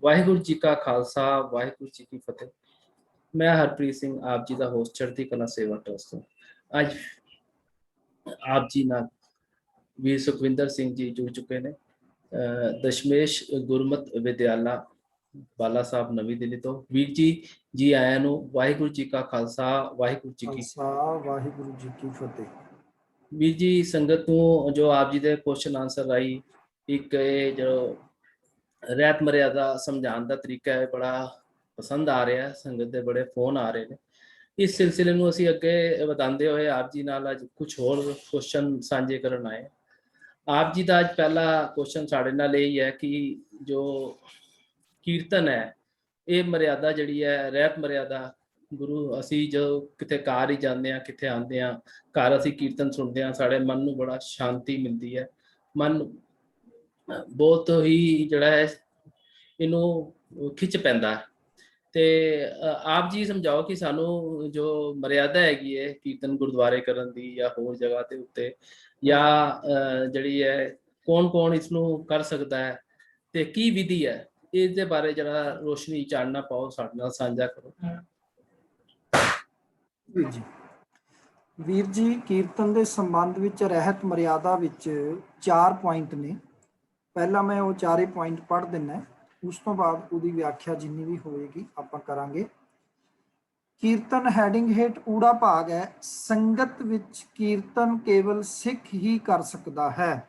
ਵਾਹਿਗੁਰੂ ਜੀ ਕਾ ਖਾਲਸਾ, ਵਾਹਿਗੁਰੂ ਜੀ ਕੀ ਫਤਿਹ। ਮੈਂ ਹਰਪ੍ਰੀਤ ਸਿੰਘ, ਆਪ ਜੀ ਦਾ ਹੋਸਟ ਚੜ੍ਹਦੀ ਕਲਾ ਸੇਵਾ ਟਰਸਟ ਤੋਂ। ਅੱਜ ਆਪ ਜੀ ਨਾਲ ਵੀਰ ਸੁਖਵਿੰਦਰ ਸਿੰਘ ਜੀ ਜੁੜ ਚੁੱਕੇ ਨੇ, ਦਸ਼ਮੇਸ਼ ਗੁਰਮਤ ਵਿਦਿਆਲਾ ਬਾਲਾ ਸਾਹਿਬ ਨਵੀਂ ਦਿੱਲੀ ਤੋਂ। ਵੀਰ ਜੀ ਆਇਆਂ ਨੂੰ। ਵਾਹਿਗੁਰੂ ਜੀ ਕਾ ਖਾਲਸਾ, ਵਾਹਿਗੁਰੂ ਜੀ ਕੀ ਵਾਹਿਗੁਰੂ ਜੀ ਕੀ ਫਤਿਹ। ਵੀਰ ਜੀ, ਸੰਗਤ ਨੂੰ ਜੋ ਆਪ ਜੀ ਦੇ ਕੁਐਸਚਨ ਆਨਸਰ ਰਾਹੀਂ ਇੱਕ ਇਹ ਜੋ ਰਹਿਤ ਮਰਿਆਦਾ ਸਮਝਾਉਣ ਦਾ ਤਰੀਕਾ ਹੈ, ਬੜਾ ਪਸੰਦ ਆ ਰਿਹਾ। ਸੰਗਤ ਦੇ ਬੜੇ ਫੋਨ ਆ ਰਹੇ ਨੇ। ਇਸ ਸਿਲਸਿਲੇ ਨੂੰ ਅਸੀਂ ਅੱਗੇ ਵਧਾਉਂਦੇ ਹੋਏ ਆਪ ਜੀ ਨਾਲ ਅੱਜ ਕੁਝ ਹੋਰ ਕੁਐਸਚਨ ਸਾਂਝੇ ਕਰਨ ਆਏ। ਆਪ ਜੀ ਦਾ ਅੱਜ ਪਹਿਲਾ ਕੁਐਸਚਨ ਸਾਡੇ ਨਾਲ ਇਹ ਹੈ ਕਿ ਜੋ ਕੀਰਤਨ ਹੈ, ਇਹ ਮਰਿਆਦਾ ਜਿਹੜੀ ਹੈ ਰਹਿਤ ਮਰਿਆਦਾ, ਗੁਰੂ ਅਸੀਂ ਜੋ ਕਿਤੇ ਘਰ ਹੀ ਜਾਂਦੇ ਹਾਂ, ਕਿਤੇ ਆਉਂਦੇ ਹਾਂ, ਘਰ ਅਸੀਂ ਕੀਰਤਨ ਸੁਣਦੇ ਹਾਂ, ਸਾਡੇ ਮਨ ਨੂੰ ਬੜਾ ਸ਼ਾਂਤੀ ਮਿਲਦੀ ਹੈ। ਮਨ ਬਹੁਤ ਹੀ ਜਿਹੜਾ ਹੈ ਇਹਨੂੰ ਖਿੱਚ ਪੈਂਦਾ। ਤੇ ਆਪ ਜੀ ਸਮਝਾਓ ਕਿ ਸਾਨੂੰ ਜੋ ਮਰਿਆਦਾ ਹੈਗੀ ਹੈ ਕੀਰਤਨ ਗੁਰਦੁਆਰੇ ਕਰਨ ਦੀ ਜਾਂ ਹੋਰ ਜਗ੍ਹਾ ਦੇ ਉੱਤੇ, ਜਾਂ ਜਿਹੜੀ ਹੈ ਕੌਣ ਇਸ ਨੂੰ ਕਰ ਸਕਦਾ ਹੈ ਤੇ ਕੀ ਵਿਧੀ ਹੈ, ਇਸ ਦੇ ਬਾਰੇ ਜਰਾ ਰੋਸ਼ਨੀ ਚਾਨਣਾ ਪਾਓ, ਸਾਡੇ ਨਾਲ ਸਾਂਝਾ ਕਰੋ। ਵੀਰ ਜੀ, ਕੀਰਤਨ ਦੇ ਸੰਬੰਧ ਵਿੱਚ ਰਹਿਤ ਮਰਿਆਦਾ ਵਿੱਚ 4 ਪੁਆਇੰਟ ਨੇ। ਪਹਿਲਾਂ ਮੈਂ ਉਹ ਚਾਰੇ ਪੁਆਇੰਟ ਪੜ੍ਹ ਦਿੰਨਾ, ਉਸ ਤੋਂ ਬਾਅਦ ਉਹਦੀ ਵਿਆਖਿਆ ਜਿੰਨੀ ਵੀ ਹੋਏਗੀ ਆਪਾਂ ਕਰਾਂਗੇ। ਕੀਰਤਨ ਹੈਡਿੰਗ ਹੇਠ ਊੜਾ ਭਾਗ ਹੈ। ਸੰਗਤ ਵਿੱਚ ਕੀਰਤਨ ਕੇਵਲ ਸਿੱਖ ਹੀ ਕਰ ਸਕਦਾ ਹੈ।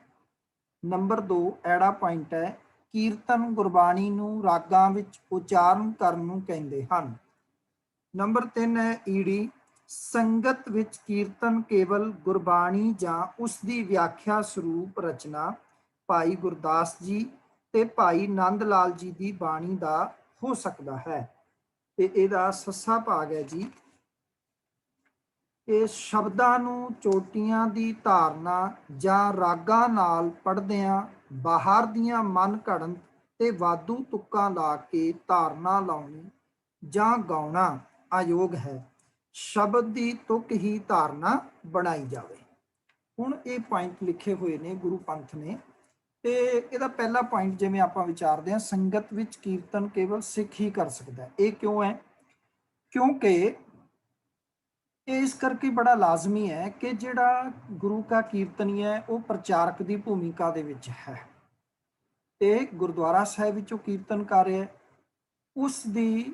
ਨੰਬਰ 2 ਐੜਾ ਪੁਆਇੰਟ ਹੈ। ਕੀਰਤਨ ਗੁਰਬਾਣੀ ਨੂੰ ਰਾਗਾਂ ਵਿੱਚ ਉਚਾਰਨ ਕਰਨ ਨੂੰ ਕਹਿੰਦੇ ਹਨ। ਨੰਬਰ 3 ਹੈ ਈੜੀ। ਸੰਗਤ ਵਿੱਚ ਕੀਰਤਨ ਕੇਵਲ ਗੁਰਬਾਣੀ ਜਾਂ ਉਸ ਦੀ ਵਿਆਖਿਆ ਸਰੂਪ ਰਚਨਾ ਭਾਈ ਗੁਰਦਾਸ ਜੀ ਤੇ ਭਾਈ ਨੰਦ ਲਾਲ ਜੀ ਦੀ ਬਾਣੀ ਦਾ ਹੋ ਸਕਦਾ ਹੈ। ਤੇ ਇਹਦਾ ਸੱਸਾ ਭਾਗ ਹੈ ਜੀ, ਇਹ ਸ਼ਬਦਾਂ ਨੂੰ ਚੋਟੀਆਂ ਦੀ ਧਾਰਨਾ ਜਾਂ ਰਾਗਾਂ ਨਾਲ ਪੜ੍ਹਦਿਆਂ ਬਾਹਰ ਦੀਆਂ ਮਨ ਘੜਨ ਤੇ ਵਾਧੂ ਤੁੱਕਾਂ ਲਾ ਕੇ ਧਾਰਨਾ ਲਾਉਣੀ ਜਾਂ ਗਾਉਣਾ ਅਯੋਗ ਹੈ। ਸ਼ਬਦ ਦੀ ਤੁਕ ਹੀ ਧਾਰਨਾ ਬਣਾਈ ਜਾਵੇ। ਹੁਣ ਇਹ ਪੁਆਇੰਟ ਲਿਖੇ ਹੋਏ ਨੇ ਗੁਰੂ ਪੰਥ ਨੇ। ਤੇ ਇਹਦਾ ਪਹਿਲਾ ਪੁਆਇੰਟ ਜਿਵੇਂ ਆਪਾਂ ਵਿਚਾਰਦੇ ਹਾਂ, ਸੰਗਤ ਵਿੱਚ ਕੀਰਤਨ ਕੇਵਲ ਸਿੱਖ ਹੀ ਕਰ ਸਕਦਾ। ਇਹ ਕਿਉਂ ਹੈ? ਕਿਉਂਕਿ ਇਹ ਇਸ ਕਰਕੇ ਬੜਾ ਲਾਜ਼ਮੀ ਹੈ ਕਿ ਜਿਹੜਾ ਗੁਰੂ ਕਾ ਕੀਰਤਨੀ ਹੈ ਉਹ ਪ੍ਰਚਾਰਕ ਦੀ ਭੂਮਿਕਾ ਦੇ ਵਿੱਚ ਹੈ ਤੇ ਗੁਰਦੁਆਰਾ ਸਾਹਿਬ ਵਿੱਚੋਂ ਕੀਰਤਨ ਕਰ ਰਿਹਾ, ਉਸ ਦੀ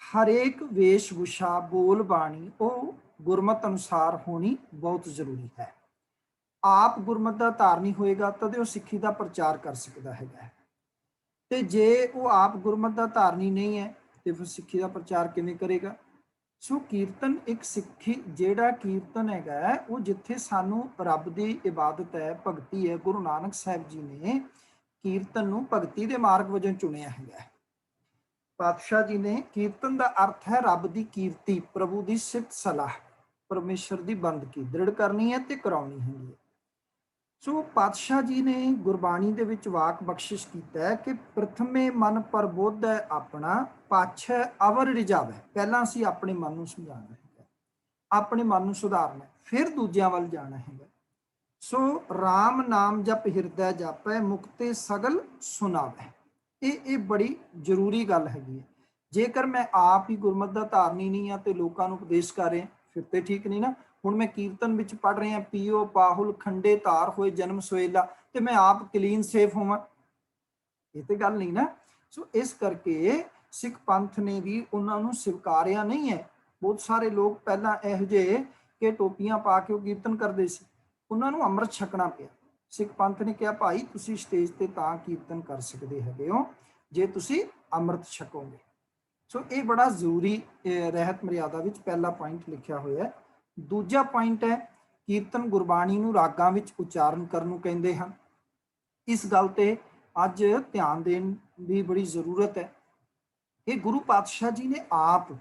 ਹਰੇਕ ਵੇਸ਼ਭੂਸ਼ਾ ਬੋਲ ਬਾਣੀ ਉਹ ਗੁਰਮਤ ਅਨੁਸਾਰ ਹੋਣੀ ਬਹੁਤ ਜ਼ਰੂਰੀ ਹੈ। ਆਪ ਗੁਰਮਤ ਦਾ ਧਾਰਨੀ ਹੋਏਗਾ ਤਦ ਉਹ ਸਿੱਖੀ ਦਾ ਪ੍ਰਚਾਰ ਕਰ ਸਕਦਾ ਹੈਗਾ। ਤੇ ਜੇ ਉਹ ਆਪ ਗੁਰਮਤ ਦਾ ਧਾਰਨੀ ਨਹੀਂ ਹੈ ਤੇ ਫਿਰ ਸਿੱਖੀ ਦਾ ਪ੍ਰਚਾਰ ਕਿਵੇਂ ਕਰੇਗਾ? ਸੋ ਕੀਰਤਨ ਇੱਕ ਸਿੱਖੀ, ਜਿਹੜਾ ਕੀਰਤਨ ਹੈਗਾ ਉਹ ਜਿੱਥੇ ਸਾਨੂੰ ਰੱਬ ਦੀ ਇਬਾਦਤ ਹੈ, ਭਗਤੀ ਹੈ। ਗੁਰੂ ਨਾਨਕ ਸਾਹਿਬ ਜੀ ਨੇ ਕੀਰਤਨ ਨੂੰ ਭਗਤੀ ਦੇ ਮਾਰਗ ਵਜੋਂ ਚੁਣਿਆ ਹੈਗਾ। ਪਾਤਸ਼ਾਹ ਜੀ ਨੇ ਕੀਰਤਨ ਦਾ ਅਰਥ ਹੈ ਰੱਬ ਦੀ ਕੀਰਤੀ, ਪ੍ਰਭੂ ਦੀ ਸਿਫਤ ਸਲਾਹ, ਪਰਮੇਸ਼ਰ ਦੀ ਬੰਦਗੀ ਦ੍ਰਿੜ ਕਰਨੀ ਹੈ ਤੇ ਕਰਾਉਣੀ ਹੈਗੀ ਹੈ। ਸੋ ਪਾਤਸ਼ਾਹ ਜੀ ਨੇ ਗੁਰਬਾਣੀ ਦੇ ਵਿੱਚ ਵਾਕ ਬਖਸ਼ਿਸ਼ ਕੀਤਾ ਹੈ ਕਿ ਪ੍ਰਥਮੇ ਮਨ ਪ੍ਰਬੋਧ ਹੈ ਆਪਣਾ, ਪਾਛੈ ਅਵਰ ਰਿਝਾਵੈ। ਪਹਿਲਾਂ ਅਸੀਂ ਆਪਣੇ ਮਨ ਨੂੰ ਸਮਝਾਉਣਾ ਹੈਗਾ, ਆਪਣੇ ਮਨ ਨੂੰ ਸੁਧਾਰਨਾ, ਫਿਰ ਦੂਜਿਆਂ ਵੱਲ ਜਾਣਾ ਹੈਗਾ। ਸੋ ਰਾਮ ਨਾਮ ਜਪ ਹਿਰਦੈ ਜਾਪੈ, ਮੁਕਤੇ ਸਗਲ ਸੁਨਾਵੈ। ਇਹ ਬੜੀ ਜ਼ਰੂਰੀ ਗੱਲ ਹੈਗੀ ਹੈ। ਜੇਕਰ ਮੈਂ ਆਪ ਹੀ ਗੁਰਮਤ ਦਾ ਧਾਰਨੀ ਨਹੀਂ ਹਾਂ ਤੇ ਲੋਕਾਂ ਨੂੰ ਉਪਦੇਸ਼ ਕਰ ਰਿਹਾ, ਫਿਰ ਤੇ ਠੀਕ ਨਹੀਂ ਨਾ। ਹੁਣ ਮੈਂ ਕੀਰਤਨ ਵਿੱਚ ਪੜ੍ਹ ਰਿਹਾ ਪੀਓ ਪਾਹੁਲ ਖੰਡੇ ਧਾਰ ਹੋਏ ਜਨਮ ਸੋਏਲਾ, ਤੇ ਮੈਂ ਆਪ ਕਲੀਨ ਸੇਫ ਹੋਵਾਂ, ਇਹ ਤੇ ਗੱਲ ਨਹੀਂ ਨਾ। ਸੋ ਇਸ ਕਰਕੇ ਸਿੱਖ ਪੰਥ ਨੇ ਵੀ ਉਹਨਾਂ ਨੂੰ ਸਵੀਕਾਰਿਆ ਨਹੀਂ ਹੈ। ਬਹੁਤ ਸਾਰੇ ਲੋਕ ਪਹਿਲਾਂ ਇਹੋ ਜਿਹੇ ਕਿ ਟੋਪੀਆਂ ਪਾ ਕੇ ਉਹ ਕੀਰਤਨ ਕਰਦੇ ਸੀ, ਉਹਨਾਂ ਨੂੰ ਅੰਮ੍ਰਿਤ ਛਕਣਾ ਪਿਆ। ਸਿੱਖ ਪੰਥ ਨੇ ਕਿਹਾ ਭਾਈ ਤੁਸੀਂ ਸਟੇਜ ਤੇ ਤਾਂ ਕੀਰਤਨ ਕਰ ਸਕਦੇ ਹੈਗੇ ਹੋ ਜੇ ਤੁਸੀਂ ਅੰਮ੍ਰਿਤ ਛਕੋਗੇ। ਸੋ ਇਹ ਬੜਾ ਜ਼ਰੂਰੀ ਰਹਿਤ ਮਰਿਆਦਾ ਵਿੱਚ ਪਹਿਲਾ ਪੁਆਇੰਟ ਲਿਖਿਆ ਹੋਇਆ ਹੈ। ਦੂਜਾ ਪੁਆਇੰਟ ਹੈ ਕੀਰਤਨ ਗੁਰਬਾਣੀ ਨੂੰ ਰਾਗਾਂ ਵਿੱਚ ਉਚਾਰਨ ਕਰਨ ਨੂੰ ਕਹਿੰਦੇ ਹਨ। ਇਸ ਗੱਲ ਤੇ ਅੱਜ ਧਿਆਨ ਦੇਣ ਦੀ ਬੜੀ ਜ਼ਰੂਰਤ ਹੈ ਕਿ ਗੁਰੂ ਪਾਤਸ਼ਾਹ ਜੀ ਨੇ ਆਪ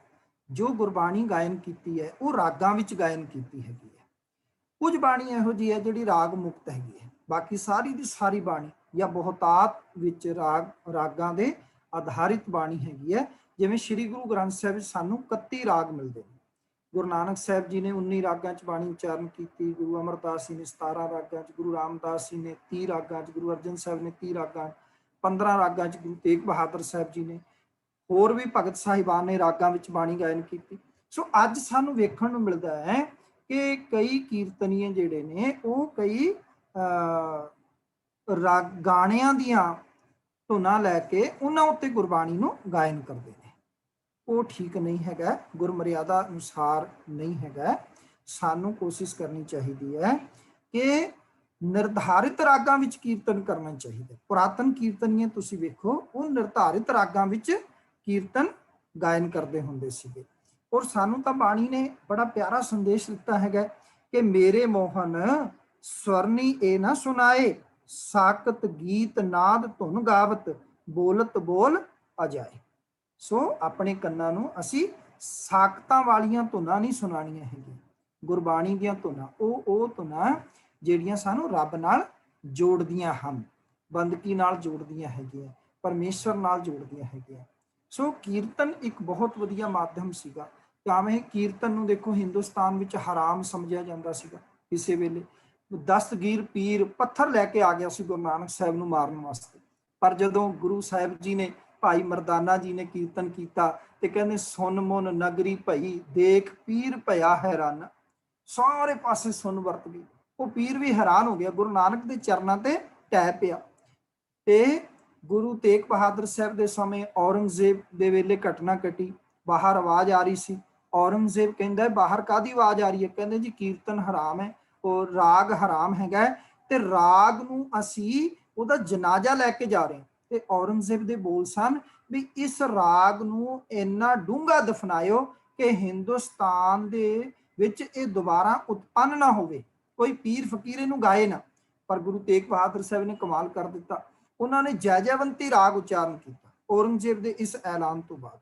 ਜੋ ਗੁਰਬਾਣੀ ਗਾਇਨ ਕੀਤੀ ਹੈ ਉਹ ਰਾਗਾਂ ਵਿੱਚ ਗਾਇਨ ਕੀਤੀ ਹੈਗੀ ਹੈ। ਕੁਝ ਬਾਣੀ ਇਹੋ ਜਿਹੀ ਹੈ ਜਿਹੜੀ ਰਾਗ ਮੁਕਤ ਹੈਗੀ ਹੈ, ਬਾਕੀ ਸਾਰੀ ਦੀ ਸਾਰੀ ਬਾਣੀ ਜਾਂ ਬਹੁਤਾਤ ਵਿੱਚ ਰਾਗਾਂ ਦੇ ਆਧਾਰਿਤ ਬਾਣੀ ਹੈਗੀ ਹੈ। ਜਿਵੇਂ ਸ਼੍ਰੀ ਗੁਰੂ ਗ੍ਰੰਥ ਸਾਹਿਬ ਵਿੱਚ ਸਾਨੂੰ 31 ਰਾਗ ਮਿਲਦੇ ਨੇ। ਗੁਰੂ ਨਾਨਕ ਸਾਹਿਬ ਜੀ ਨੇ 19 ਰਾਗਾਂ 'ਚ ਬਾਣੀ ਉਚਾਰਨ ਕੀਤੀ, ਗੁਰੂ ਅਮਰਦਾਸ ਜੀ ਨੇ 17 ਰਾਗਾਂ 'ਚ, ਗੁਰੂ ਰਾਮਦਾਸ ਜੀ ਨੇ 30 ਰਾਗਾਂ 'ਚ, ਗੁਰੂ ਅਰਜਨ ਸਾਹਿਬ ਨੇ 30 ਰਾਗਾਂ 'ਚ, 15 ਰਾਗਾਂ 'ਚ ਗੁਰੂ ਤੇਗ ਬਹਾਦਰ ਸਾਹਿਬ ਜੀ ਨੇ, ਹੋਰ ਵੀ ਭਗਤ ਸਾਹਿਬਾਨ ਨੇ ਰਾਗਾਂ ਵਿੱਚ ਬਾਣੀ ਗਾਇਨ ਕੀਤੀ। ਸੋ ਅੱਜ ਸਾਨੂੰ ਵੇਖਣ ਨੂੰ ਮਿਲਦਾ ਹੈ ਕਿ ਕਈ ਕੀਰਤਨੀਏ ਜਿਹੜੇ ਨੇ ਉਹ ਕਈ ਗਾਣਿਆਂ ਦੀਆਂ ਧੁਨਾਂ ਲੈ ਕੇ ਉਹਨਾਂ ਉੱਤੇ ਗੁਰਬਾਣੀ ਨੂੰ ਗਾਇਨ ਕਰਦੇ ਨੇ। ਉਹ ਠੀਕ ਨਹੀਂ ਹੈਗਾ, ਗੁਰਮਰਿਆਦਾ ਅਨੁਸਾਰ ਨਹੀਂ ਹੈਗਾ। ਸਾਨੂੰ ਕੋਸ਼ਿਸ਼ ਕਰਨੀ ਚਾਹੀਦੀ ਹੈ ਕਿ ਨਿਰਧਾਰਿਤ ਰਾਗਾਂ ਵਿੱਚ ਕੀਰਤਨ ਕਰਨਾ ਚਾਹੀਦਾ। ਪੁਰਾਤਨ ਕੀਰਤਨੀਏ ਤੁਸੀਂ ਵੇਖੋ, ਉਹ ਨਿਰਧਾਰਿਤ ਰਾਗਾਂ ਵਿੱਚ ਕੀਰਤਨ ਗਾਇਨ ਕਰਦੇ ਹੁੰਦੇ ਸੀਗੇ। ਔਰ ਸਾਨੂੰ ਤਾਂ ਬਾਣੀ ਨੇ ਬੜਾ ਪਿਆਰਾ ਸੰਦੇਸ਼ ਦਿੱਤਾ ਹੈਗਾ ਕਿ ਮੇਰੇ ਮੋਹਨ ਸਵਰਨੀ ਇਹ ਨਾ ਸੁਣਾਏ, ਸਾਕਤ ਗੀਤ ਨਾਦ ਧੁਨ ਗਾਵਤ, ਬੋਲਤ ਬੋਲ ਅਜਾਏ। ਸੋ ਆਪਣੇ ਕੰਨਾਂ ਨੂੰ ਅਸੀਂ ਸਾਕਤਾਂ ਵਾਲੀਆਂ ਧੁਨਾਂ ਨਹੀਂ ਸੁਣਾਉਣੀਆਂ ਹੈਗੀਆਂ। ਗੁਰਬਾਣੀ ਦੀਆਂ ਧੁਨਾਂ ਉਹ ਧੁਨਾਂ ਜਿਹੜੀਆਂ ਸਾਨੂੰ ਰੱਬ ਨਾਲ ਜੋੜਦੀਆਂ ਹਨ, ਬੰਦਗੀ ਨਾਲ ਜੋੜਦੀਆਂ ਹੈਗੀਆਂ, ਪਰਮੇਸ਼ਵਰ ਨਾਲ ਜੋੜਦੀਆਂ ਹੈਗੀਆਂ। ਸੋ ਕੀਰਤਨ ਇੱਕ ਬਹੁਤ ਵਧੀਆ ਮਾਧਿਅਮ ਸੀਗਾ। ਭਾਵੇਂ ਕੀਰਤਨ ਨੂੰ ਦੇਖੋ ਹਿੰਦੁਸਤਾਨ ਵਿੱਚ ਹਰਾਮ ਸਮਝਿਆ ਜਾਂਦਾ ਸੀਗਾ ਕਿਸੇ ਵੇਲੇ। ਦਸਤਗੀਰ ਪੀਰ ਪੱਥਰ ਲੈ ਕੇ ਆ ਗਿਆ ਸੀ ਗੁਰੂ ਨਾਨਕ ਸਾਹਿਬ ਨੂੰ ਮਾਰਨ ਵਾਸਤੇ, ਪਰ ਜਦੋਂ ਗੁਰੂ ਸਾਹਿਬ ਜੀ ਨੇ, ਭਾਈ ਮਰਦਾਨਾ ਜੀ ਨੇ ਕੀਰਤਨ ਕੀਤਾ ਤੇ ਕਹਿੰਦੇ ਸੁਨ ਮੁਨ ਨਗਰੀ ਭਈ, ਦੇਖ ਪੀਰ ਭਇਆ ਹੈਰਾਨ। ਸਾਰੇ ਪਾਸੇ ਸੁਣ ਵਰਤ ਗਈ, ਉਹ ਪੀਰ ਵੀ ਹੈਰਾਨ ਹੋ ਗਿਆ, ਗੁਰੂ ਨਾਨਕ ਦੇ ਚਰਨਾਂ ਤੇ ਟਹਿ ਪਿਆ। ਤੇ ਗੁਰੂ ਤੇਗ ਬਹਾਦਰ ਸਾਹਿਬ ਦੇ ਸਮੇਂ ਔਰੰਗਜ਼ੇਬ ਦੇ ਵੇਲੇ ਘਟਨਾ ਘਟੀ, ਬਾਹਰ ਆਵਾਜ਼ ਆ ਰਹੀ ਸੀ। ਔਰੰਗਜ਼ੇਬ ਕਹਿੰਦਾ ਬਾਹਰ ਕਾਹਦੀ ਆਵਾਜ਼ ਆ ਰਹੀ ਹੈ? ਕਹਿੰਦੇ ਜੀ ਕੀਰਤਨ ਹਰਾਮ ਹੈ, ਉਹ ਰਾਗ ਹਰਾਮ ਹੈਗਾ, ਤੇ ਰਾਗ ਨੂੰ ਅਸੀਂ ਉਹਦਾ ਜਨਾਜ਼ਾ ਲੈ ਕੇ ਜਾ ਰਹੇ ਹਾਂ। ਤੇ ਔਰੰਗਜ਼ੇਬ ਦੇ ਬੋਲ ਸਨ ਵੀ ਇਸ ਰਾਗ ਨੂੰ ਇੰਨਾ ਡੂੰਘਾ ਦਫਨਾਇਓ ਕਿ ਹਿੰਦੁਸਤਾਨ ਦੇ ਵਿੱਚ ਇਹ ਦੁਬਾਰਾ ਉਤਪੰਨ ਨਾ ਹੋਵੇ, ਕੋਈ ਪੀਰ ਫਕੀਰ ਇਹਨੂੰ ਗਾਏ ਨਾ। ਪਰ ਗੁਰੂ ਤੇਗ ਬਹਾਦਰ ਸਾਹਿਬ ਨੇ ਕਮਾਲ ਕਰ ਦਿੱਤਾ, ਉਹਨਾਂ ਨੇ ਜੈ ਜੈਵੰਤੀ ਰਾਗ ਉਚਾਰਨ ਕੀਤਾ ਔਰੰਗਜ਼ੇਬ ਦੇ ਇਸ ਐਲਾਨ ਤੋਂ ਬਾਅਦ।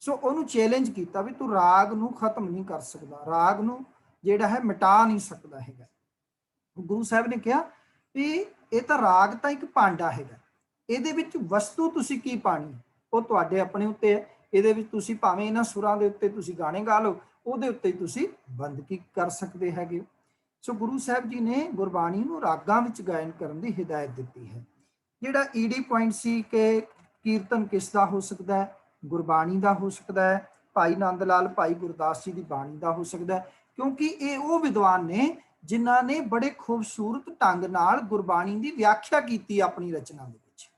ਸੋ ਉਹਨੂੰ ਚੈਲੰਜ ਕੀਤਾ ਵੀ ਤੂੰ ਰਾਗ ਨੂੰ ਖਤਮ ਨਹੀਂ ਕਰ ਸਕਦਾ, ਰਾਗ ਨੂੰ ਜਿਹੜਾ ਹੈ ਮਿਟਾ ਨਹੀਂ ਸਕਦਾ ਹੈਗਾ। ਗੁਰੂ ਸਾਹਿਬ ਨੇ ਕਿਹਾ ਵੀ ਇਹ ਤਾਂ ਰਾਗ ਤਾਂ ਇੱਕ ਭਾਂਡਾ ਹੈਗਾ, ਇਹਦੇ ਵਿੱਚ ਵਸਤੂ ਤੁਸੀਂ ਕੀ ਪਾਣੀ ਉਹ ਤੁਹਾਡੇ ਆਪਣੇ ਉੱਤੇ ਹੈ। ਇਹਦੇ ਵਿੱਚ ਤੁਸੀਂ ਭਾਵੇਂ ਇਹਨਾਂ ਸੁਰਾਂ ਦੇ ਉੱਤੇ ਤੁਸੀਂ ਗਾਣੇ ਗਾ ਲਓ, ਉਹਦੇ ਉੱਤੇ ਤੁਸੀਂ ਬੰਦਗੀ ਕਰ ਸਕਦੇ ਹੈਗੇ। ਸੋ ਗੁਰੂ ਸਾਹਿਬ ਜੀ ਨੇ ਗੁਰਬਾਣੀ ਨੂੰ ਰਾਗਾਂ ਵਿੱਚ ਗਾਇਨ ਕਰਨ ਦੀ ਹਿਦਾਇਤ ਦਿੱਤੀ ਹੈ। ਜਿਹੜਾ ਈਡੀ ਪੁਆਇੰਟ ਸੀ ਕਿ ਕੀਰਤਨ ਕਿਸ ਦਾ ਹੋ ਸਕਦਾ ਹੈ? ਗੁਰਬਾਣੀ ਦਾ ਹੋ ਸਕਦਾ ਹੈ, ਭਾਈ ਨੰਦ ਲਾਲ ਭਾਈ ਗੁਰਦਾਸ ਜੀ ਦੀ ਬਾਣੀ ਦਾ ਹੋ ਸਕਦਾ ਹੈ, ਕਿਉਂਕਿ ਇਹ ਉਹ ਵਿਦਵਾਨ ਨੇ ਜਿਨ੍ਹਾਂ ਨੇ ਬੜੇ ਖੂਬਸੂਰਤ ਢੰਗ ਨਾਲ ਗੁਰਬਾਣੀ ਦੀ ਵਿਆਖਿਆ ਕੀਤੀ ਆਪਣੀ ਰਚਨਾ ਦੇ ਵਿੱਚ।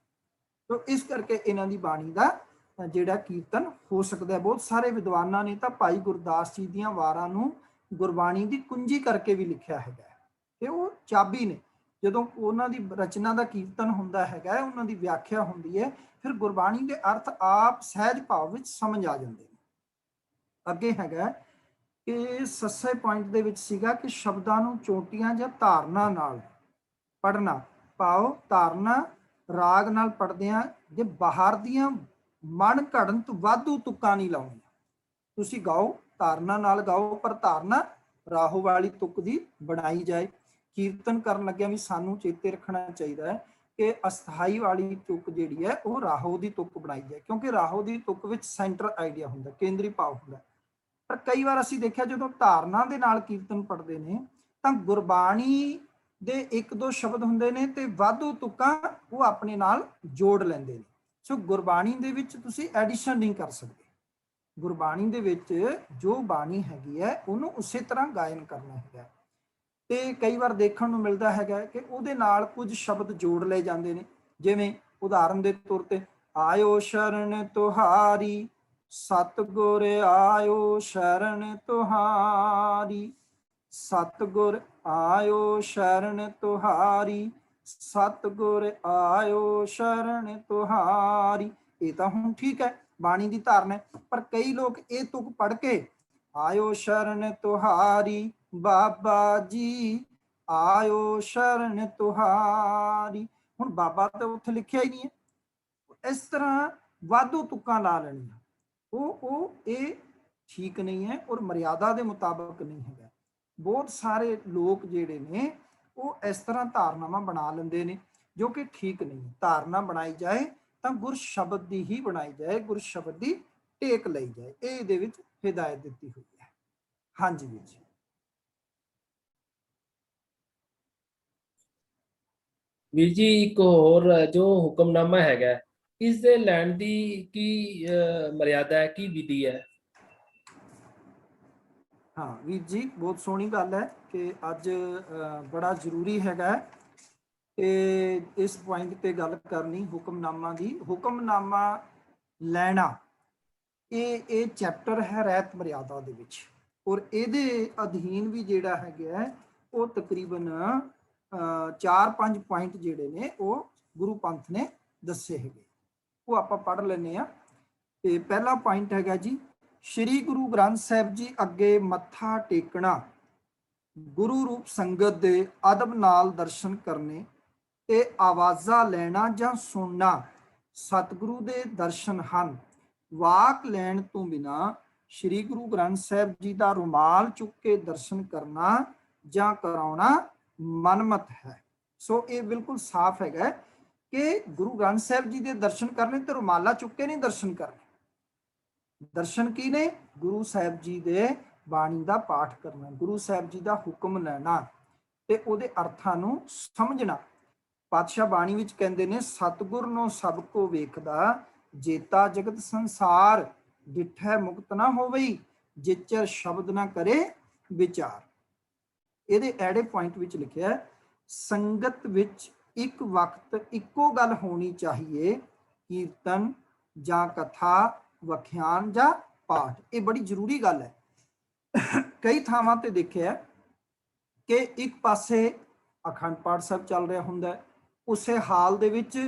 ਤੋ ਇਸ ਕਰਕੇ ਇਹਨਾਂ ਦੀ ਬਾਣੀ ਦਾ ਜਿਹੜਾ ਕੀਰਤਨ ਹੋ ਸਕਦਾ ਹੈ। ਬਹੁਤ ਸਾਰੇ ਵਿਦਵਾਨਾਂ ਨੇ ਤਾਂ ਭਾਈ ਗੁਰਦਾਸ ਜੀ ਦੀਆਂ ਵਾਰਾਂ ਨੂੰ ਗੁਰਬਾਣੀ ਦੀ ਕੁੰਜੀ ਕਰਕੇ ਵੀ ਲਿਖਿਆ ਹੈਗਾ, ਤੇ ਉਹ ਚਾਬੀ ਨੇ। ਜਦੋਂ ਉਹਨਾਂ ਦੀ ਰਚਨਾ ਦਾ ਕੀਰਤਨ ਹੁੰਦਾ ਹੈਗਾ, ਉਹਨਾਂ ਦੀ ਵਿਆਖਿਆ ਹੁੰਦੀ ਹੈ, ਫਿਰ ਗੁਰਬਾਣੀ ਦੇ ਅਰਥ ਆਪ ਸਹਿਜ ਭਾਵ ਵਿੱਚ ਸਮਝ ਆ ਜਾਂਦੇ ਨੇ। ਅੱਗੇ ਹੈਗਾ ਕਿ ਸੱਸੇ ਪੁਆਇੰਟ ਦੇ ਵਿੱਚ ਸੀਗਾ ਕਿ ਸ਼ਬਦਾਂ ਨੂੰ ਚੋਟੀਆਂ ਜਾਂ ਧਾਰਨਾ ਨਾਲ ਪੜ੍ਹਨਾ। ਭਾਵ ਧਾਰਨਾ ਰਾਗ ਨਾਲ ਪੜ੍ਹਦਿਆਂ ਜੇ ਬਾਹਰ ਦੀਆਂ ਮਨ ਘੜਨ ਤੋਂ ਵਾਧੂ ਤੁੱਕਾਂ ਨਹੀਂ ਲਾਉਣੀਆਂ। ਤੁਸੀਂ ਗਾਓ, ਧਾਰਨਾ ਨਾਲ ਗਾਓ, ਪਰ ਧਾਰਨਾ ਰਾਹੋ ਵਾਲੀ ਤੁੱਕ ਦੀ ਬਣਾਈ ਜਾਏ। ਕੀਰਤਨ ਕਰਨ ਲੱਗਿਆ ਵੀ ਸਾਨੂੰ ਚੇਤੇ ਰੱਖਣਾ ਚਾਹੀਦਾ ਹੈ ਕਿ ਅਸਥਾਈ ਵਾਲੀ ਤੁੱਕ ਜਿਹੜੀ ਹੈ ਉਹ ਰਾਹੋ ਦੀ ਤੁੱਕ ਬਣਾਈ ਜਾਏ, ਕਿਉਂਕਿ ਰਾਹੋ ਦੀ ਤੁੱਕ ਵਿੱਚ ਸੈਂਟਰ ਆਈਡੀਆ ਹੁੰਦਾ, ਕੇਂਦਰੀ ਭਾਵ ਹੁੰਦਾ। ਪਰ ਕਈ ਵਾਰ ਅਸੀਂ ਦੇਖਿਆ ਜਦੋਂ ਧਾਰਨਾ ਦੇ ਨਾਲ ਕੀਰਤਨ ਪੜ੍ਹਦੇ ਨੇ ਤਾਂ ਗੁਰਬਾਣੀ ਦੇ ਇੱਕ ਦੋ ਸ਼ਬਦ ਹੁੰਦੇ ਨੇ ਤੇ ਵਾਧੂ ਤੁੱਕਾਂ ਉਹ ਆਪਣੇ ਨਾਲ ਜੋੜ ਲੈਂਦੇ ਨੇ। ਸੋ ਗੁਰਬਾਣੀ ਦੇ ਵਿੱਚ ਤੁਸੀਂ ਐਡੀਸ਼ਨ ਨਹੀਂ ਕਰ ਸਕਦੇ। ਗੁਰਬਾਣੀ ਦੇ ਵਿੱਚ ਜੋ ਬਾਣੀ ਹੈਗੀ ਹੈ ਉਹਨੂੰ ਉਸੇ ਤਰ੍ਹਾਂ ਗਾਇਨ ਕਰਨਾ ਹੈਗਾ। ਤੇ ਕਈ ਵਾਰ ਦੇਖਣ ਨੂੰ ਮਿਲਦਾ ਹੈਗਾ ਕਿ ਉਹਦੇ ਨਾਲ ਕੁਝ ਸ਼ਬਦ ਜੋੜ ਲਏ ਜਾਂਦੇ ਨੇ, ਜਿਵੇਂ ਉਦਾਹਰਨ ਦੇ ਤੌਰ ਤੇ ਆਇਓ ਸ਼ਰਨ ਤੁਹਾਰੀ, ਸਤਿਗੁਰ ਆਇਓ ਸ਼ਰਨ ਤੁਹਾਰੀ, ਸਤਿਗੁਰ ਆਇਓ ਸ਼ਰਨ ਤੁਹਾਰੀ, ਸਤਿਗੁਰ ਆਇਓ ਸ਼ਰਨ ਤੁਹਾਰੀ। ਇਹ ਤਾਂ ਹੁਣ ਠੀਕ ਹੈ, ਬਾਣੀ ਦੀ ਧਾਰਨਾ ਹੈ, ਪਰ ਕਈ ਲੋਕ ਇਹ ਤੁਕ ਪੜ੍ਹ ਕੇ ਆਇਓ ਸ਼ਰਨ ਤੁਹਾਰੀ ਬਾਬਾ ਜੀ, ਆਇਓ ਸ਼ਰਨ ਤੁਹਾਰੀ। ਹੁਣ ਬਾਬਾ ਤਾਂ ਉੱਥੇ ਲਿਖਿਆ ਹੀ ਨਹੀਂ ਹੈ, ਇਸ ਤਰ੍ਹਾਂ ਵਾਧੂ ਤੁਕਾਂ ਲਾ ਲੈਣੀਆਂ, ਇਹ ਠੀਕ ਨਹੀਂ ਹੈ ਔਰ ਮਰਿਆਦਾ ਦੇ ਮੁਤਾਬਕ ਨਹੀਂ ਹੈਗਾ। ਬਹੁਤ ਸਾਰੇ ਲੋਕ ਜਿਹੜੇ ਨੇ ਉਹ ਇਸ ਤਰ੍ਹਾਂ ਧਾਰਨਾਵਾਂ ਬਣਾ ਲੈਂਦੇ ਨੇ ਜੋ ਕਿ ਠੀਕ ਨਹੀਂ। ਧਾਰਨਾ ਬਣਾਈ ਜਾਏ ਤਾਂ ਗੁਰ ਸ਼ਬਦ ਦੀ ਹੀ ਬਣਾਈ ਜਾਏ, ਗੁਰ ਸ਼ਬਦ ਦੀ ਟੇਕ ਲਈ ਜਾਏ, ਇਹ ਇਹਦੇ ਵਿੱਚ ਹਿਦਾਇਤ ਦਿੱਤੀ ਹੋਈ ਹੈ। ਹਾਂਜੀ ਵੀਰ ਜੀ। ਵੀਰ ਜੀ ਇੱਕ ਹੋਰ ਜੋ ਹੁਕਮਨਾਮਾ ਹੈਗਾ, ਇਸ ਦੇ ਲੈਣ ਦੀ ਕੀ ਮਰਿਆਦਾ ਹੈ, ਕੀ ਵਿਧੀ ਹੈ? ਹਾਂ ਵੀਰ ਜੀ, ਬਹੁਤ ਸੋਹਣੀ ਗੱਲ ਹੈ ਕਿ ਅੱਜ ਬੜਾ ਜ਼ਰੂਰੀ ਹੈਗਾ ਤੇ ਇਸ ਪੁਆਇੰਟ ਤੇ ਗੱਲ ਕਰਨੀ ਹੁਕਮਨਾਮਾ ਦੀ। ਹੁਕਮਨਾਮਾ ਲੈਣਾ ਇਹ ਚੈਪਟਰ ਹੈ ਰਹਿਤ ਮਰਿਆਦਾ ਦੇ ਵਿੱਚ, ਔਰ ਇਹਦੇ ਅਧੀਨ ਵੀ ਜਿਹੜਾ ਹੈਗਾ ਉਹ ਤਕਰੀਬਨ 4-5 ਪੁਆਇੰਟ ਜਿਹੜੇ ਨੇ ਉਹ ਗੁਰੂ ਪੰਥ ਨੇ ਦੱਸੇ ਹੈਗੇ, ਉਹ ਆਪਾਂ ਪੜ੍ਹ ਲੈਂਦੇ ਆ। ਤੇ ਪਹਿਲਾ ਪੁਆਇੰਟ ਹੈਗਾ ਜੀ, ਸ਼੍ਰੀ ਗੁਰੂ ਗ੍ਰੰਥ ਸਾਹਿਬ ਜੀ ਅੱਗੇ ਮੱਥਾ ਟੇਕਣਾ, ਗੁਰੂ ਰੂਪ ਸੰਗਤ ਦੇ ਅਦਬ ਨਾਲ ਦਰਸ਼ਨ ਕਰਨੇ ਤੇ ਆਵਾਜ਼ਾਂ ਲੈਣਾ ਜਾਂ ਸੁਣਨਾ ਸਤਿਗੁਰੂ ਦੇ ਦਰਸ਼ਨ ਹਨ। ਵਾਕ ਲੈਣ ਤੋਂ ਬਿਨਾ ਸ਼੍ਰੀ ਗੁਰੂ ਗ੍ਰੰਥ ਸਾਹਿਬ ਜੀ ਦਾ ਰੁਮਾਲ ਚੁੱਕ ਕੇ ਦਰਸ਼ਨ ਕਰਨਾ ਜਾਂ ਕਰਾਉਣਾ ਮਨਮਤ ਹੈ। ਸੋ ਇਹ ਬਿਲਕੁਲ ਸਾਫ਼ ਹੈਗਾ ਕਿ ਗੁਰੂ ਗ੍ਰੰਥ ਸਾਹਿਬ ਜੀ ਦੇ ਦਰਸ਼ਨ ਕਰਨੇ ਤੇ ਰੁਮਾਲਾ ਚੁੱਕ ਕੇ ਨਹੀਂ ਦਰਸ਼ਨ ਕਰਨੇ। ਦਰਸ਼ਨ ਕੀ ਨੇ? ਗੁਰੂ ਸਾਹਿਬ ਜੀ ਦੇ ਬਾਣੀ ਦਾ ਪਾਠ ਕਰਨਾ, ਗੁਰੂ ਸਾਹਿਬ ਜੀ ਦਾ ਹੁਕਮ ਲੈਣਾ ਤੇ ਉਹਦੇ ਅਰਥਾਂ ਨੂੰ ਸਮਝਣਾ। ਪਾਤਸ਼ਾਹ ਬਾਣੀ ਵਿੱਚ ਕਹਿੰਦੇ ਨੇ, ਸਤਿਗੁਰ ਨੂੰ ਸਭ ਕੋ ਵੇਖਦਾ, ਜੇਤਾ ਜਗਤ ਸੰਸਾਰ, ਡਿਠੈ ਮੁਕਤ ਨਾ ਹੋਵਈ, ਜਿਚਰ ਸ਼ਬਦ ਨਾ ਕਰੇ ਵਿਚਾਰ। ਇਹਦੇ ਐੜੇ ਪੁਆਇੰਟ ਵਿੱਚ ਲਿਖਿਆ, ਸੰਗਤ ਵਿੱਚ ਇੱਕ ਵਕਤ ਇੱਕੋ ਗੱਲ ਹੋਣੀ ਚਾਹੀਏ, ਕੀਰਤਨ ਜਾਂ ਕਥਾ, ਵਖਿਆਨ ਜਾਂ ਪਾਠ। ਇਹ ਬੜੀ ਜ਼ਰੂਰੀ ਗੱਲ ਹੈ। ਕਈ ਥਾਵਾਂ ਤੇ ਦੇਖਿਆ ਕਿ ਇੱਕ ਪਾਸੇ ਅਖੰਡ ਪਾਠ ਸਾਹਿਬ ਚੱਲ ਰਿਹਾ ਹੁੰਦਾ, ਉਸੇ ਹਾਲ ਦੇ ਵਿੱਚ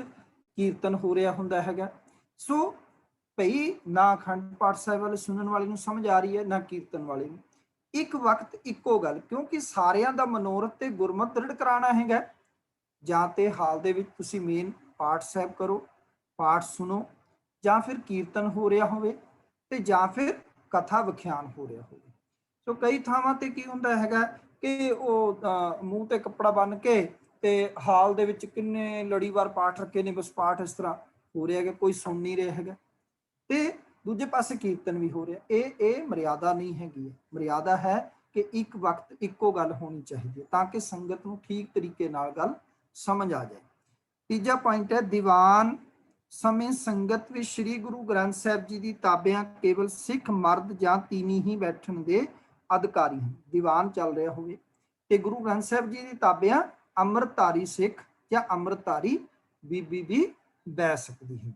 ਕੀਰਤਨ ਹੋ ਰਿਹਾ ਹੁੰਦਾ ਹੈਗਾ। ਸੋ ਭਈ ਨਾ ਅਖੰਡ ਪਾਠ ਸਾਹਿਬ ਵਾਲੇ ਸੁਣਨ ਵਾਲੇ ਨੂੰ ਸਮਝ ਆ ਰਹੀ ਹੈ, ਨਾ ਕੀਰਤਨ ਵਾਲੇ ਨੂੰ। ਇੱਕ ਵਕਤ ਇੱਕੋ ਗੱਲ, ਕਿਉਂਕਿ ਸਾਰਿਆਂ ਦਾ ਮਨੋਰਥ ਤੇ ਗੁਰਮਤਿ ਦ੍ਰਿੜ ਕਰਾਉਣਾ ਹੈਗਾ। ਜਾਂ ਤੇ ਹਾਲ ਦੇ ਵਿੱਚ ਤੁਸੀਂ ਮੇਨ ਪਾਠ ਸਾਹਿਬ ਕਰੋ, ਪਾਠ ਸੁਣੋ, ਜਾਂ ਫਿਰ ਕੀਰਤਨ ਹੋ ਰਿਹਾ ਹੋਵੇ ਤੇ ਜਾਂ ਫਿਰ ਕਥਾ ਵਿਖਿਆਨ ਹੋ ਰਿਹਾ ਹੋਵੇ। ਸੋ ਕਈ ਥਾਵਾਂ ਤੇ ਕੀ ਹੁੰਦਾ ਹੈਗਾ ਕਿ ਉਹ ਮੂੰਹ ਤੇ ਕੱਪੜਾ ਬੰਨ ਕੇ ਤੇ ਹਾਲ ਦੇ ਵਿੱਚ ਕਿੰਨੇ ਲੜੀਵਾਰ ਪਾਠ ਰੱਖੇ ਨੇ, ਬਸ ਪਾਠ ਇਸ ਤਰ੍ਹਾਂ ਹੋ ਰਿਹਾ ਹੈਗਾ, ਕੋਈ ਸੁਣ ਨਹੀਂ ਰਿਹਾ ਹੈਗਾ, ਤੇ ਦੂਜੇ ਪਾਸੇ ਕੀਰਤਨ ਵੀ ਹੋ ਰਿਹਾ। ਇਹ ਮਰਿਆਦਾ ਨਹੀਂ ਹੈਗੀ। ਮਰਿਆਦਾ ਹੈ ਕਿ ਇੱਕ ਵਕਤ ਇੱਕੋ ਗੱਲ ਹੋਣੀ ਚਾਹੀਦੀ ਹੈ ਤਾਂ ਕਿ ਸੰਗਤ ਨੂੰ ਠੀਕ ਤਰੀਕੇ ਨਾਲ ਗੱਲ ਸਮਝ ਆ ਜਾਏ। ਤੀਜਾ ਪੁਆਇੰਟ ਹੈ, ਦੀਵਾਨ ਸਮੇਂ ਸੰਗਤ ਵਿੱਚ ਸ਼੍ਰੀ ਗੁਰੂ ਗ੍ਰੰਥ ਸਾਹਿਬ ਜੀ ਦੀ ਤਾਬਿਆਂ ਕੇਵਲ ਸਿੱਖ ਮਰਦ ਜਾਂ ਤੀਵੀਂ ਹੀ ਬੈਠਣ ਦੇ ਅਧਿਕਾਰੀ ਹਨ। ਦੀਵਾਨ ਚੱਲ ਰਿਹਾ ਹੋਵੇ ਤੇ ਗੁਰੂ ਗ੍ਰੰਥ ਸਾਹਿਬ ਜੀ ਦੀ ਤਾਬਿਆਂ ਅੰਮ੍ਰਿਤਧਾਰੀ ਸਿੱਖ ਜਾਂ ਅੰਮ੍ਰਿਤਧਾਰੀ ਬੀਬੀ ਵੀ ਬਹਿ ਸਕਦੀ ਹੈ।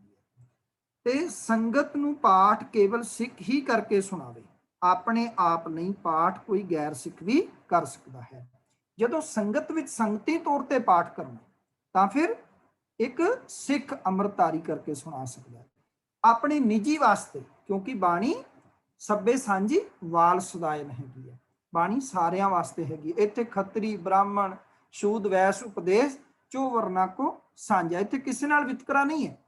ਤੇ ਸੰਗਤ ਨੂੰ ਪਾਠ ਕੇਵਲ ਸਿੱਖ ਹੀ ਕਰਕੇ ਸੁਣਾਵੇ, ਆਪਣੇ ਆਪ ਨਹੀਂ ਪਾਠ ਕੋਈ ਗੈਰ ਸਿੱਖ ਵੀ ਕਰ ਸਕਦਾ ਹੈ। ਜਦੋਂ ਸੰਗਤ ਵਿੱਚ ਸੰਗਤੀ ਤੌਰ ਤੇ ਪਾਠ ਕਰਨਾ ਤਾਂ ਫਿਰ ਇੱਕ ਸਿੱਖ ਅੰਮ੍ਰਿਤਧਾਰੀ ਕਰਕੇ ਸੁਣਾ ਸਕਦਾ ਹੈ। ਆਪਣੇ ਨਿੱਜੀ ਵਾਸਤੇ, ਕਿਉਂਕਿ ਬਾਣੀ ਸਭੇ ਸਾਂਝੀ ਵਾਲ ਸੁਦਾਇਨ ਹੈਗੀ ਹੈ, ਬਾਣੀ ਸਾਰਿਆਂ ਵਾਸਤੇ ਹੈਗੀ। ਇੱਥੇ ਖੱਤਰੀ ਬ੍ਰਾਹਮਣ ਸ਼ੂਦ ਵੈਸ ਉਪਦੇਸ਼ ਚੋ ਵਰਨਾ ਕੋ ਸਾਂਝਾ, ਇੱਥੇ ਕਿਸੇ ਨਾਲ ਵਿਤਕਰਾ ਨਹੀਂ ਹੈ।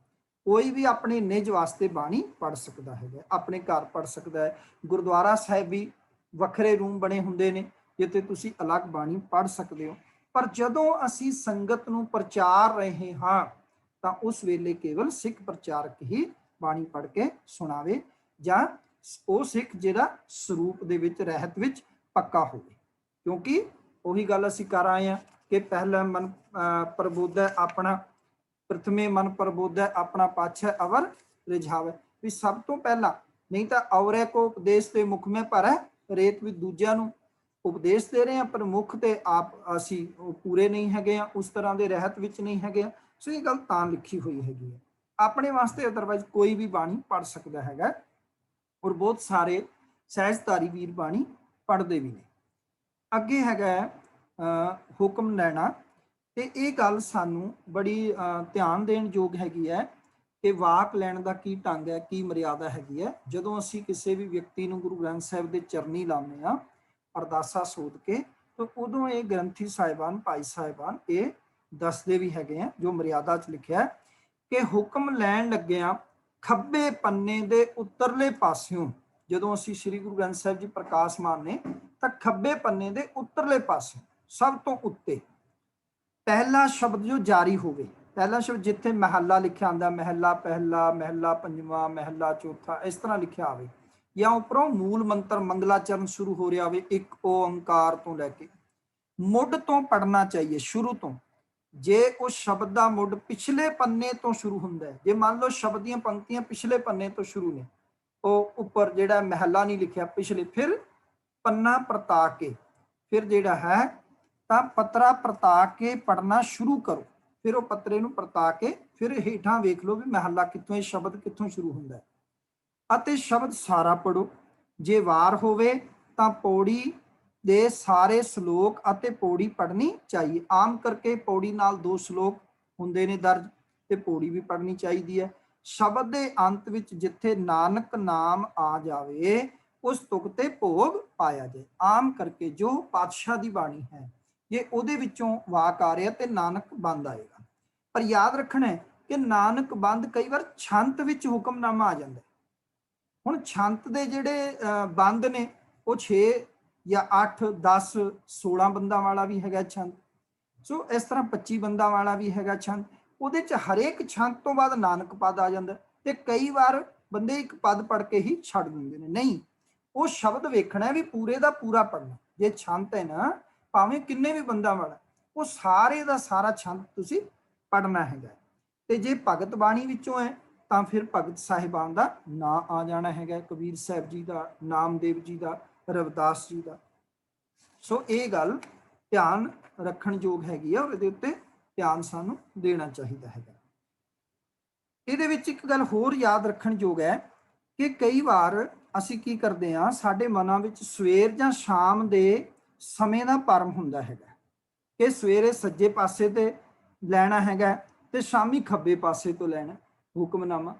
ਕੋਈ ਵੀ ਆਪਣੇ ਨਿੱਜ ਵਾਸਤੇ ਬਾਣੀ ਪੜ੍ਹ ਸਕਦਾ ਹੈਗਾ, ਆਪਣੇ ਘਰ ਪੜ੍ਹ ਸਕਦਾ ਹੈ। ਗੁਰਦੁਆਰਾ ਸਾਹਿਬ ਵੀ ਵੱਖਰੇ ਰੂਮ ਬਣੇ ਹੁੰਦੇ ਨੇ ਜਿੱਥੇ ਤੁਸੀਂ ਅਲੱਗ ਬਾਣੀ ਪੜ੍ਹ ਸਕਦੇ ਹੋ। ਪਰ ਜਦੋਂ ਅਸੀਂ ਸੰਗਤ ਨੂੰ ਪ੍ਰਚਾਰ ਰਹੇ ਹਾਂ ਤਾਂ ਉਸ ਵੇਲੇ ਕੇਵਲ ਸਿੱਖ ਪ੍ਰਚਾਰਕ ਹੀ ਬਾਣੀ ਪੜ੍ਹ ਕੇ ਸੁਣਾਵੇ, ਜਾਂ ਉਹ ਸਿੱਖ ਜਿਹੜਾ ਸਰੂਪ ਦੇ ਵਿੱਚ ਰਹਿਤ ਵਿੱਚ ਪੱਕਾ ਹੋਵੇ। ਕਿਉਂਕਿ ਉਹੀ ਗੱਲ ਅਸੀਂ ਕਰ ਆਏ ਹਾਂ ਕਿ ਪਹਿਲਾ ਮਨ ਪ੍ਰਬੋਧੈ ਆਪਣਾ, ਪ੍ਰਥਮੇ ਮਨ ਪ੍ਰਬੋਧੈ ਆਪਣਾ, ਪਾਛੈ ਅਵਰ ਰਿਝਾਵੇ। ਵੀ ਸਭ ਤੋਂ ਪਹਿਲਾਂ, ਨਹੀਂ ਤਾਂ ਔਰੇ ਕੋ ਉਪਦੇਸ਼ ਤੇ ਮੁਖ ਮੇ ਭਰੈ ਰੇਤ, ਵੀ ਦੂਜਿਆਂ ਨੂੰ ਉਪਦੇਸ਼ ਦੇ ਰਹੇ ਹਾਂ ਪਰ ਮੁਖ ਤੇ ਆਪ ਅਸੀਂ ਉਹ ਪੂਰੇ ਨਹੀਂ ਹੈਗੇ ਆ, ਉਸ ਤਰ੍ਹਾਂ ਦੇ ਰਹਿਤ ਵਿੱਚ ਨਹੀਂ ਹੈਗੇ ਆ। ਸੋ ਇਹ ਗੱਲ ਤਾਂ ਲਿਖੀ ਹੋਈ ਹੈਗੀ ਹੈ ਆਪਣੇ ਵਾਸਤੇ, ਅਦਰਵਾਈਜ਼ ਕੋਈ ਵੀ ਬਾਣੀ ਪੜ੍ਹ ਸਕਦਾ ਹੈਗਾ, ਔਰ ਬਹੁਤ ਸਾਰੇ ਸਹਿਜਧਾਰੀ ਵੀਰ ਬਾਣੀ ਪੜ੍ਹਦੇ ਵੀ ਨੇ। ਅੱਗੇ ਹੈਗਾ ਹੁਕਮ ਲੈਣਾ, ਤੇ ਇਹ ਗੱਲ ਸਾਨੂੰ ਬੜੀ ਧਿਆਨ ਦੇਣ ਯੋਗ ਹੈਗੀ ਹੈ ਕਿ ਵਾਕ ਲੈਣ ਦਾ ਕੀ ਢੰਗ ਹੈ, ਕੀ ਮਰਿਆਦਾ ਹੈਗੀ ਹੈ। ਜਦੋਂ ਅਸੀਂ ਕਿਸੇ ਵੀ ਵਿਅਕਤੀ ਨੂੰ ਗੁਰੂ ਗ੍ਰੰਥ ਸਾਹਿਬ ਦੇ ਚਰਨੀ ਲਾਉਂਦੇ ਹਾਂ ਅਰਦਾਸਾ ਸੋਧ ਕੇ, ਤਾਂ ਉਦੋਂ ਇਹ ਗ੍ਰੰਥੀ ਸਾਹਿਬਾਨ, ਭਾਈ ਸਾਹਿਬਾਨ ਇਹ ਦੱਸਦੇ ਵੀ ਹੈਗੇ ਆ ਜੋ ਮਰਿਆਦਾ 'ਚ ਲਿਖਿਆ ਕਿ ਹੁਕਮ ਲੈਣ ਲੱਗਿਆ ਖੱਬੇ ਪੰਨੇ ਦੇ ਉੱਤਰਲੇ ਪਾਸਿਓਂ, ਜਦੋਂ ਅਸੀਂ ਸ੍ਰੀ ਗੁਰੂ ਗ੍ਰੰਥ ਸਾਹਿਬ ਜੀ ਪ੍ਰਕਾਸ਼ ਮਾਨਨੇ ਤਾਂ ਖੱਬੇ ਪੰਨੇ ਦੇ ਉੱਤਰਲੇ ਪਾਸੇ ਸਭ ਤੋਂ ਉੱਤੇ ਪਹਿਲਾ ਸ਼ਬਦ ਜੋ ਜਾਰੀ ਹੋਵੇ, ਪਹਿਲਾ ਸ਼ਬਦ ਜਿੱਥੇ ਮਹੱਲਾ ਲਿਖਿਆ ਆਉਂਦਾ, ਮਹੱਲਾ ਪਹਿਲਾ, ਮਹੱਲਾ ਪੰਜਵਾਂ, ਮਹੱਲਾ ਚੌਥਾ, ਇਸ ਤਰ੍ਹਾਂ ਲਿਖਿਆ ਆਵੇ, ਜਾਂ ਉੱਪਰੋਂ ਮੂਲ ਮੰਤਰ ਮੰਗਲਾਚਰਨ ਸ਼ੁਰੂ ਹੋ ਰਿਹਾ ਹੋਵੇ ਇੱਕ ਓੰਕਾਰ ਤੋਂ ਲੈ ਕੇ, ਮੁੱਢ ਤੋਂ ਪੜਨਾ ਚਾਹੀਏ, ਸ਼ੁਰੂ ਤੋਂ। ਜੇ ਉਸ ਸ਼ਬਦ ਦਾ ਮੁੱਢ ਪਿਛਲੇ ਪੰਨੇ ਤੋਂ ਸ਼ੁਰੂ ਹੁੰਦਾ ਹੈ, ਜੇ ਮੰਨ ਲਓ ਸ਼ਬਦ ਦੀਆਂ ਪੰਕਤੀਆਂ ਪਿਛਲੇ ਪੰਨੇ ਤੋਂ ਸ਼ੁਰੂ ਨੇ, ਉਹ ਉੱਪਰ ਜਿਹੜਾ ਮਹਿਲਾ ਨਹੀਂ ਲਿਖਿਆ ਪਿਛਲੇ, ਫਿਰ ਪੰਨਾ ਪਰਤਾ ਕੇ, ਫਿਰ ਜਿਹੜਾ ਹੈ ਤਾਂ ਪੱਤਰਾ ਪਰਤਾ ਕੇ ਪੜਨਾ ਸ਼ੁਰੂ ਕਰੋ, ਫਿਰ ਉਹ ਪੱਤਰੇ ਨੂੰ ਪਰਤਾ ਕੇ ਫਿਰ ਹੇਠਾਂ ਵੇਖ ਲਓ ਵੀ ਮਹਿਲਾ ਕਿੱਥੋਂ, ਇਹ ਸ਼ਬਦ ਕਿੱਥੋਂ ਸ਼ੁਰੂ ਹੁੰਦਾ ਹੈ, ਅਤੇ ਸ਼ਬਦ ਸਾਰਾ ਪੜੋ। ਜੇ ਵਾਰ ਹੋਵੇ ਤਾਂ ਪੌੜੀ ਦੇ ਸਾਰੇ ਸ਼ਲੋਕ ਅਤੇ ਪੌੜੀ ਪੜਨੀ ਚਾਹੀਏ। ਆਮ ਕਰਕੇ ਪੌੜੀ ਨਾਲ 2 ਸ਼ਲੋਕ ਹੁੰਦੇ ਨੇ ਦਰਜ, ਤੇ ਪੌੜੀ ਵੀ ਪੜਨੀ ਚਾਹੀਦੀ ਹੈ। ਸ਼ਬਦ ਦੇ ਅੰਤ ਵਿੱਚ ਜਿੱਥੇ ਨਾਨਕ ਨਾਮ ਆ ਜਾਵੇ ਉਸ ਤੁਕ ਤੇ ਭੋਗ ਪਾਇਆ ਜਾਏ। ਆਮ ਕਰਕੇ ਜੋ ਪਾਤਸ਼ਾਹ ਦੀ ਬਾਣੀ ਹੈ, ਜੇ ਉਹਦੇ ਵਿੱਚੋਂ ਵਾਕ ਆ ਰਿਹਾ ਤੇ ਨਾਨਕ ਬੰਦ ਆਏਗਾ। ਪਰ ਯਾਦ ਰੱਖਣਾ ਹੈ ਕਿ ਨਾਨਕ ਬੰਦ ਕਈ ਵਾਰ ਛੰਤ ਵਿੱਚ ਹੁਕਮਨਾਮਾ ਆ ਜਾਂਦਾ। ਹੁਣ ਛੰਤ ਦੇ ਜਿਹੜੇ ਬੰਦ ਨੇ ਉਹ 6 ਜਾਂ 8 10 16 ਬੰਦਾਂ ਵਾਲਾ ਵੀ ਹੈਗਾ ਛੰਦ, ਸੋ ਇਸ ਤਰ੍ਹਾਂ 25 ਬੰਦਾਂ ਵਾਲਾ ਵੀ ਹੈਗਾ ਛੰਦ। ਉਹਦੇ ਚ ਹਰੇਕ ਛੰਦ ਤੋਂ ਬਾਅਦ ਨਾਨਕ ਪਦ ਆ ਜਾਂਦਾ, ਤੇ ਕਈ ਵਾਰ ਬੰਦੇ ਇੱਕ ਪਦ ਪੜ੍ਹ ਕੇ ਹੀ ਛੱਡ ਦਿੰਦੇ ਨੇ। ਨਹੀਂ, ਉਹ ਸ਼ਬਦ ਵੇਖਣਾ ਵੀ ਪੂਰੇ ਦਾ ਪੂਰਾ ਪੜ੍ਹਨਾ। ਜੇ ਛੰਦ ਹੈ ਨਾ, ਭਾਵੇਂ ਕਿੰਨੇ ਵੀ ਬੰਦਾਂ ਵਾਲਾ, ਉਹ ਸਾਰੇ ਦਾ ਸਾਰਾ ਛੰਦ ਤੁਸੀਂ ਪੜ੍ਹਨਾ ਹੈਗਾ। ਤੇ ਜੇ ਭਗਤ ਬਾਣੀ ਵਿੱਚੋਂ ਹੈ ਤਾਂ ਫਿਰ ਭਗਤ ਸਾਹਿਬਾਨ ਦਾ ਨਾਂ ਆ ਜਾਣਾ ਹੈਗਾ, ਕਬੀਰ ਸਾਹਿਬ ਜੀ ਦਾ, ਨਾਮਦੇਵ ਜੀ ਦਾ, ਰਵਿਦਾਸ ਜੀ ਦਾ। ਸੋ ਇਹ ਗੱਲ ਧਿਆਨ ਰੱਖਣ ਯੋਗ ਹੈਗੀ ਆ, ਔਰ ਇਹਦੇ ਉੱਤੇ ਧਿਆਨ ਸਾਨੂੰ ਦੇਣਾ ਚਾਹੀਦਾ ਹੈਗਾ। ਇਹਦੇ ਵਿੱਚ ਇੱਕ ਗੱਲ ਹੋਰ ਯਾਦ ਰੱਖਣ ਯੋਗ ਹੈ ਕਿ ਕਈ ਵਾਰ ਅਸੀਂ ਕੀ ਕਰਦੇ ਹਾਂ, ਸਾਡੇ ਮਨਾਂ ਵਿੱਚ ਸਵੇਰ ਜਾਂ ਸ਼ਾਮ ਦੇ ਸਮੇਂ ਦਾ ਭਰਮ ਹੁੰਦਾ ਹੈਗਾ ਕਿ ਸਵੇਰੇ ਸੱਜੇ ਪਾਸੇ ਤੇ ਲੈਣਾ ਹੈਗਾ ਤੇ ਸ਼ਾਮੀ ਖੱਬੇ ਪਾਸੇ ਤੋਂ ਲੈਣਾ ਹੁਕਮਨਾਮਾ।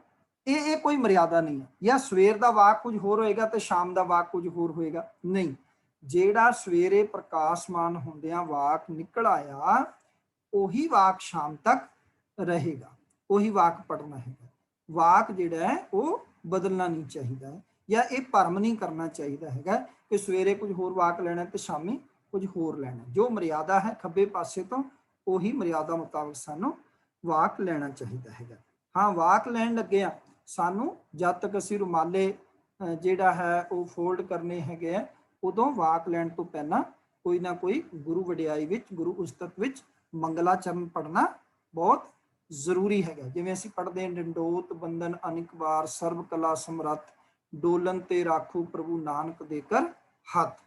ਇਹ ਕੋਈ ਮਰਿਆਦਾ ਨਹੀਂ ਹੈ, ਜਾਂ ਸਵੇਰ ਦਾ ਵਾਕ ਕੁਝ ਹੋਰ ਹੋਏਗਾ ਤੇ ਸ਼ਾਮ ਦਾ ਵਾਕ ਕੁਝ ਹੋਰ ਹੋਏਗਾ। ਨਹੀਂ, ਜਿਹੜਾ ਸਵੇਰੇ ਪ੍ਰਕਾਸ਼ਮਾਨ ਹੁੰਦਿਆਂ ਵਾਕ ਨਿਕਲ ਆਇਆ ਉਹੀ ਵਾਕ ਸ਼ਾਮ ਤੱਕ ਰਹੇਗਾ, ਉਹੀ ਵਾਕ ਪੜਨਾ ਹੈਗਾ। ਵਾਕ ਜਿਹੜਾ ਹੈ ਉਹ ਬਦਲਣਾ ਨਹੀਂ ਚਾਹੀਦਾ, ਜਾਂ ਇਹ ਭਰਮ ਨਹੀਂ ਕਰਨਾ ਚਾਹੀਦਾ ਹੈਗਾ ਕਿ ਸਵੇਰੇ ਕੁਝ ਹੋਰ ਵਾਕ ਲੈਣਾ ਤੇ ਸ਼ਾਮੀ ਕੁਝ ਹੋਰ ਲੈਣਾ। ਜੋ ਮਰਿਆਦਾ ਹੈ ਖੱਬੇ ਪਾਸੇ ਤੋਂ, ਉਹੀ ਮਰਿਆਦਾ ਮੁਤਾਬਕ ਸਾਨੂੰ ਵਾਕ ਲੈਣਾ ਚਾਹੀਦਾ ਹੈਗਾ। ਹਾਂ, ਵਾਕ ਲੈਣ ਲੱਗਿਆ ਸਾਨੂੰ ਜਦ ਤੱਕ ਅਸੀਂ ਰੁਮਾਲੇ ਜਿਹੜਾ ਹੈ ਉਹ ਫੋਲਡ ਕਰਨੇ ਹੈਗੇ ਆ, ਉਦੋਂ ਵਾਕ ਲੈਣ ਤੋਂ ਪਹਿਲਾਂ ਕੋਈ ਨਾ ਕੋਈ ਗੁਰੂ ਵਡਿਆਈ ਵਿੱਚ, ਗੁਰੂ ਉਸਤਤ ਵਿੱਚ ਮੰਗਲਾਚਰਨ ਪੜ੍ਹਨਾ ਬਹੁਤ ਜ਼ਰੂਰੀ ਹੈਗਾ। ਜਿਵੇਂ ਅਸੀਂ ਪੜ੍ਹਦੇ ਹਾਂ, ਡੰਡੋਤ ਬੰਦਨ ਅਨਿਕ ਵਾਰ, ਸਰਬ ਕਲਾ ਸਮਰੱਥ, ਡੋਲਨ ਤੇ ਰਾਖੂ ਪ੍ਰਭੂ ਨਾਨਕ ਦੇ ਕਰ ਹੱਥ।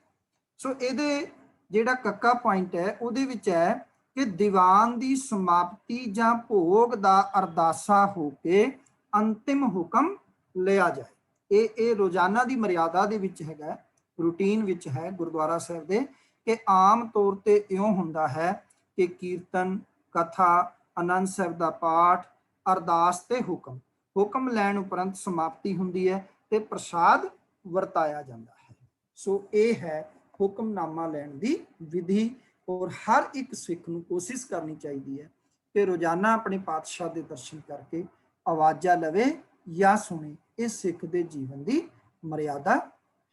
ਸੋ ਇਹਦੇ ਜਿਹੜਾ ਕੱਕਾ ਪੁਆਇੰਟ ਹੈ ਉਹਦੇ ਵਿੱਚ ਹੈ ਕਿ ਦੀਵਾਨ ਦੀ ਸਮਾਪਤੀ ਜਾਂ ਭੋਗ ਦਾ ਅਰਦਾਸਾ ਹੋ ਕੇ ਅੰਤਿਮ ਹੁਕਮ ਲਿਆ ਜਾਏ। ਇਹ ਰੋਜ਼ਾਨਾ ਦੀ ਮਰਿਆਦਾ ਦੇ ਵਿੱਚ ਹੈਗਾ, ਰੂਟੀਨ ਵਿੱਚ ਹੈ ਗੁਰਦੁਆਰਾ ਸਾਹਿਬ ਦੇ, ਕਿ ਆਮ ਤੌਰ ਤੇ ਇਉਂ ਹੁੰਦਾ ਹੈ ਕਿ ਕੀਰਤਨ, ਕਥਾ, ਆਨੰਦ ਸਾਹਿਬ ਦਾ ਪਾਠ, ਅਰਦਾਸ ਤੇ ਹੁਕਮ ਲੈਣ ਉਪਰੰਤ ਸਮਾਪਤੀ ਹੁੰਦੀ ਹੈ ਤੇ ਪ੍ਰਸਾਦ ਵਰਤਾਇਆ ਜਾਂਦਾ ਹੈ। ਸੋ ਇਹ ਹੈ ਹੁਕਮਨਾਮਾ ਲੈਣ ਦੀ ਵਿਧੀ, ਔਰ ਹਰ ਇੱਕ ਸਿੱਖ ਨੂੰ ਕੋਸ਼ਿਸ਼ ਕਰਨੀ ਚਾਹੀਦੀ ਹੈ ਕਿ ਰੋਜ਼ਾਨਾ ਆਪਣੇ ਪਾਤਸ਼ਾਹ ਦੇ ਦਰਸ਼ਨ ਕਰਕੇ ਆਵਾਜ਼ਾਂ ਲਵੇ ਜਾਂ ਸੁਣੇ। ਇਹ ਸਿੱਖ ਦੇ ਜੀਵਨ ਦੀ ਮਰਿਆਦਾ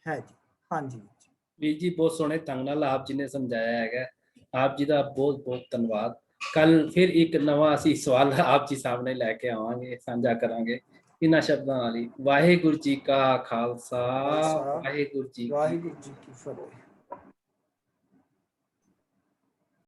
ਹੈ ਜੀ। ਹਾਂਜੀ ਵੀਰ ਜੀ, ਬਹੁਤ ਸੋਹਣੇ ਢੰਗ ਨਾਲ ਆਪ ਜੀ ਨੇ ਸਮਝਾਇਆ ਹੈਗਾ, ਆਪ ਜੀ ਦਾ ਬਹੁਤ ਬਹੁਤ ਧੰਨਵਾਦ। ਕੱਲ ਫਿਰ ਇੱਕ ਨਵਾਂ ਅਸੀਂ ਸਵਾਲ ਆਪ ਜੀ ਸਾਹਮਣੇ ਲੈ ਕੇ ਆਵਾਂਗੇ, ਸਾਂਝਾ ਕਰਾਂਗੇ ਇਹਨਾਂ ਸ਼ਬਦਾਂ ਨਾਲ ਹੀ। ਵਾਹਿਗੁਰੂ ਜੀ ਕਾ ਖਾਲਸਾ, ਵਾਹਿਗੁਰੂ ਜੀ ਕੀ ਫਤਿਹ।